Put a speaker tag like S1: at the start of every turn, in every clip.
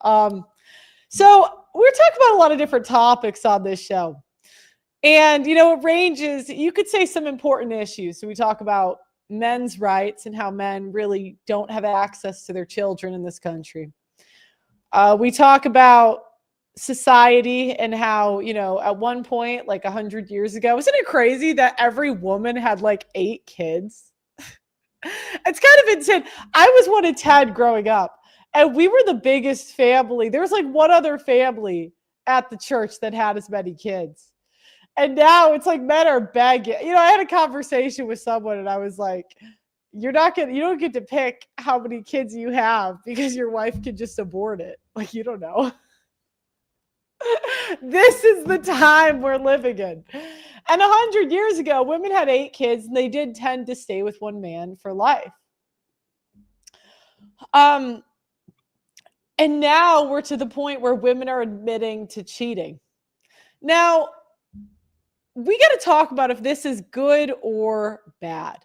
S1: So we're talking about a lot of different topics on this show. And, it ranges, you could say some important issues. So we talk about men's rights and how men really don't have access to their children in this country. We talk about society and how, at one point, like 100 years ago, isn't it crazy that every woman had like 8 kids? It's kind of insane. I was one of 10 growing up, and we were the biggest family. There was like one other family at the church that had as many kids. And now it's like men are begging. I had a conversation with someone and I was like, you don't get to pick how many kids you have because your wife could just abort it. Like, you don't know. This is the time we're living in. And 100 years ago, women had 8 kids and they did tend to stay with one man for life. And now we're to the point where women are admitting to cheating. Now, we got to talk about if this is good or bad.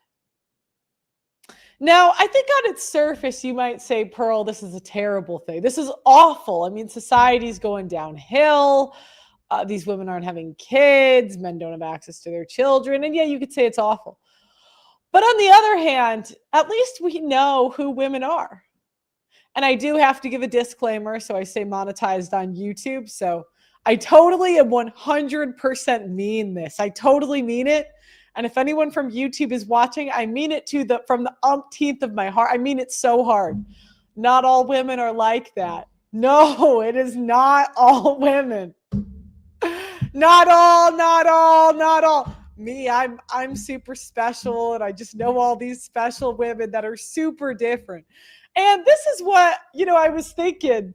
S1: Now, I think on its surface, you might say, Pearl, this is a terrible thing. This is awful. I mean, society's going downhill. These women aren't having kids. Men don't have access to their children. And yeah, you could say it's awful. But on the other hand, at least we know who women are. And I do have to give a disclaimer. So I say monetized on YouTube. So I totally am 100% mean this. I totally mean it. And if anyone from YouTube is watching, I mean it from the umpteenth of my heart. I mean it so hard. Not all women are like that. No, it is not all women. Not all. Me, I'm super special, and I just know all these special women that are super different. And this is what, I was thinking.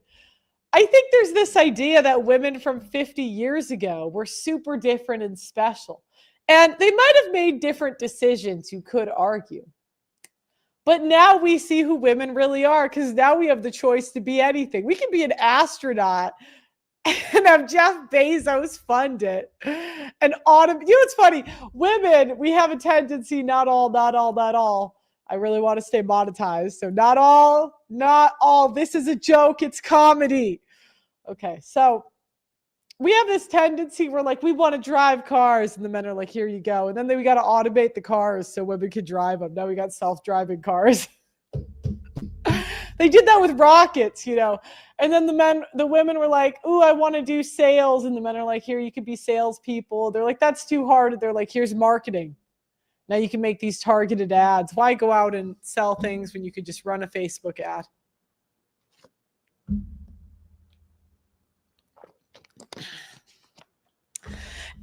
S1: I think there's this idea that women from 50 years ago were super different and special. And they might have made different decisions, you could argue. But now we see who women really are, because now we have the choice to be anything. We can be an astronaut and have Jeff Bezos fund it. And it's funny. Women, we have a tendency, not all. I really want to stay monetized. So not all. This is a joke. It's comedy. Okay, so we have this tendency where we want to drive cars, and the men are like, here you go. And then we got to automate the cars so women could drive them. Now we got self-driving cars. They did that with rockets, And then the women were like, ooh, I want to do sales. And the men are like, here, you could be salespeople. They're like, that's too hard. They're like, here's marketing. Now you can make these targeted ads. Why go out and sell things when you could just run a Facebook ad?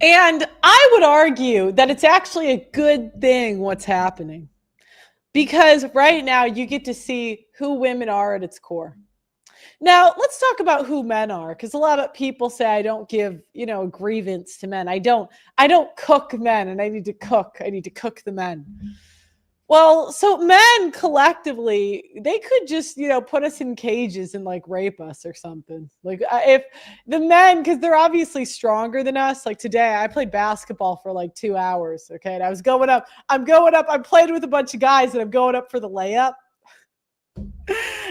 S1: And I would argue that it's actually a good thing what's happening, because right now you get to see who women are at its core. Now, let's talk about who men are, because a lot of people say I don't give, grievance to men. I don't cook men, and I need to cook the men. Well, so men collectively, they could just, put us in cages and rape us or something. If the men, because they're obviously stronger than us. Like today, I played basketball for 2 hours. Okay. And I was going up. I'm playing with a bunch of guys, and I'm going up for the layup.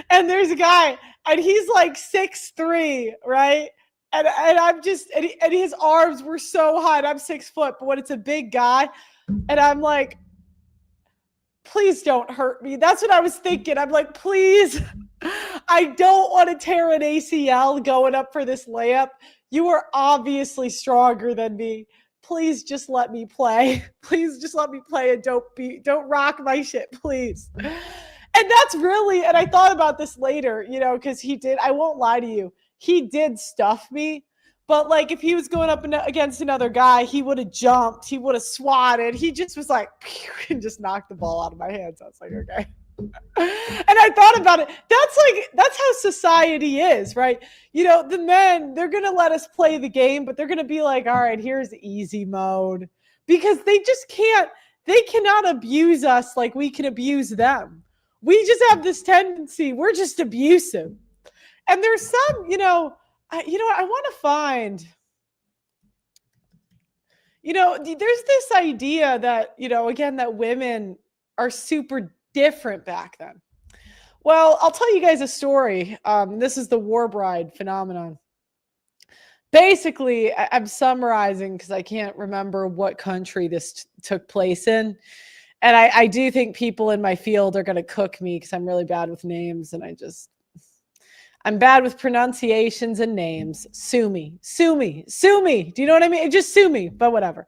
S1: And there's a guy, and he's 6'3", right? And I'm just, and his arms were so high. And I'm 6 foot, but when it's a big guy, and I'm like, please don't hurt me. That's what I was thinking. I'm like, please, I don't want to tear an ACL going up for this layup. You are obviously stronger than me. Please just let me play. Please just let me play, and don't rock my shit, please. And that's really, and I thought about this later, because I won't lie to you, he did stuff me. But if he was going up against another guy, he would have jumped, he would have swatted. He just was and just knocked the ball out of my hands. I was like, okay. And I thought about it. That's how society is, right? The men, they're going to let us play the game, but they're going to be like, all right, here's easy mode, because they cannot abuse us like we can abuse them. We just have this tendency. We're just abusive. And there's some, I want to find, there's this idea that, again, that women are super different back then. Well, I'll tell you guys a story. This is the war bride phenomenon. Basically, I'm summarizing because I can't remember what country this took place in. And I do think people in my field are going to cook me because I'm really bad with names. And I'm bad with pronunciations and names. Sue me, sue me, sue me. Do you know what I mean? Just sue me, but whatever.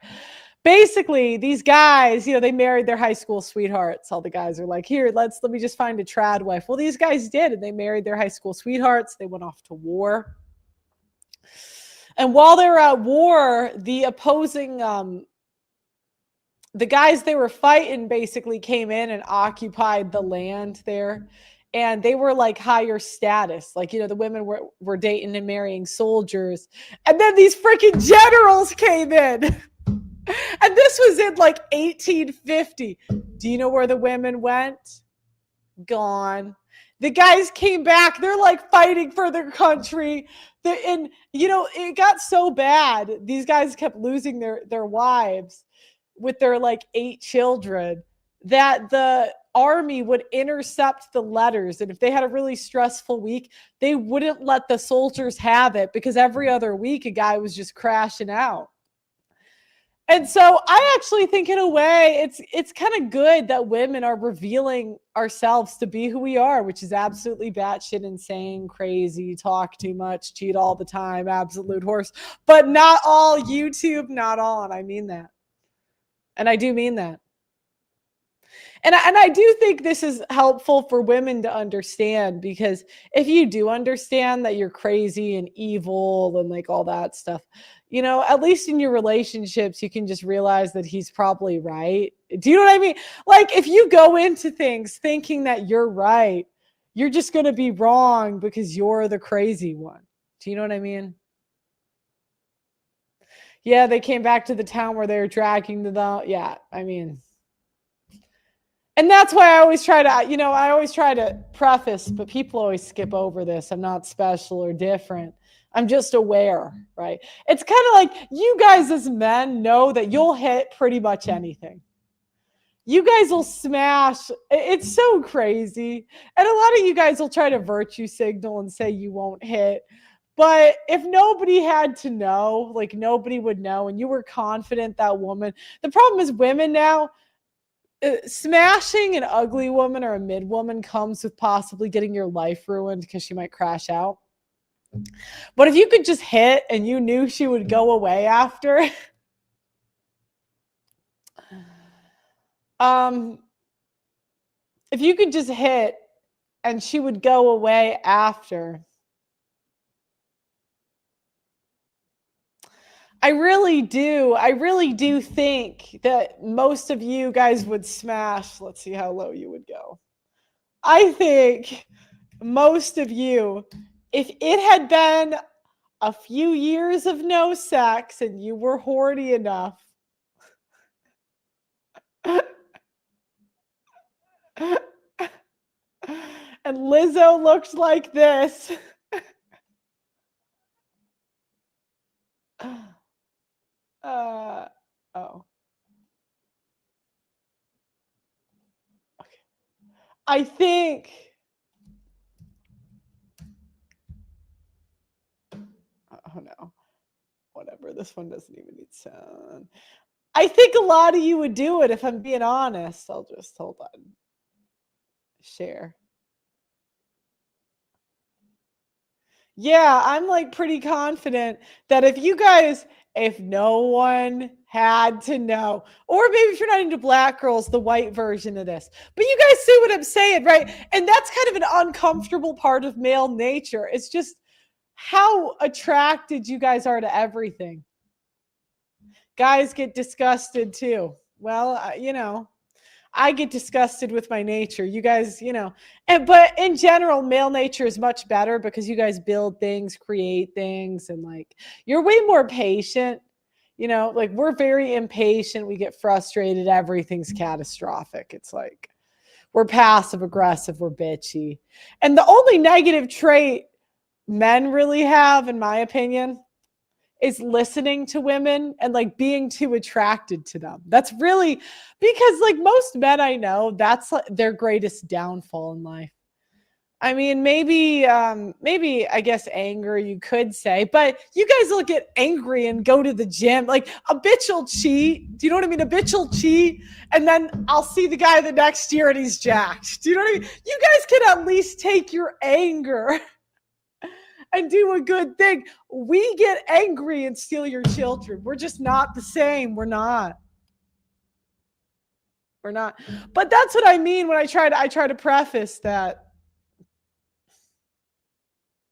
S1: Basically, these guys, they married their high school sweethearts. All the guys are like, here, let me just find a trad wife. Well, these guys did, and they married their high school sweethearts. They went off to war. And while they were at war, the opposing, the guys they were fighting basically came in and occupied the land there. And they were like higher status. Like, the women were dating and marrying soldiers. And then these freaking generals came in. And this was in like 1850. Do you know where the women went? Gone. The guys came back. They're like fighting for their country. And, it got so bad. These guys kept losing their wives with their like 8 children that the army would intercept the letters. And if they had a really stressful week, they wouldn't let the soldiers have it because every other week a guy was just crashing out. And so I actually think in a way it's kind of good that women are revealing ourselves to be who we are, which is absolutely batshit insane, crazy, talk too much, cheat all the time, absolute horse, but not all YouTube, not all. And I mean that. And I do mean that. And I do think this is helpful for women to understand, because if you do understand that you're crazy and evil and like all that stuff, at least in your relationships, you can just realize that he's probably right. Do you know what I mean? Like if you go into things thinking that you're right, you're just going to be wrong because you're the crazy one. Do you know what I mean? Yeah, they came back to the town where they were dragging the, yeah, I mean, and that's why I always try to, preface, but people always skip over this. I'm not special or different. I'm just aware, right? It's kind of like you guys as men know that you'll hit pretty much anything. You guys will smash. It's so crazy. And a lot of you guys will try to virtue signal and say you won't hit. But if nobody had to know, like nobody would know, and you were confident that woman, the problem is women now, smashing an ugly woman or a mid woman comes with possibly getting your life ruined because she might crash out. But if you could just hit and you knew she would go away after, if you could just hit and she would go away after, I really do think that most of you guys would smash. Let's see how low you would go. I think most of you, if it had been a few years of no sex and you were horny enough, and Lizzo looked like this. Oh. Okay. I think. Oh no. Whatever. This one doesn't even need sound. I think a lot of you would do it if I'm being honest. I'll just hold on. Share. Yeah, I'm like pretty confident that if no one had to know, or maybe if you're not into black girls, the white version of this, but you guys see what I'm saying, right? And that's kind of an uncomfortable part of male nature. It's just how attracted you guys are to everything. Guys get disgusted too. Well, I get disgusted with my nature. You guys, but in general, male nature is much better because you guys build things, create things, and like you're way more patient. Like we're very impatient. We get frustrated. Everything's catastrophic. It's like we're passive aggressive. We're bitchy. And the only negative trait men really have, in my opinion, is listening to women and like being too attracted to them. That's really because like most men I know, that's like their greatest downfall in life. I mean, maybe, maybe I guess anger you could say, but you guys will get angry and go to the gym. Like a bitch will cheat. Do you know what I mean? A bitch will cheat, and then I'll see the guy the next year and he's jacked. Do you know what I mean? You guys can at least take your anger and do a good thing. We get angry and steal your children. We're just not the same. We're not. We're not. But that's what I mean when I try to preface that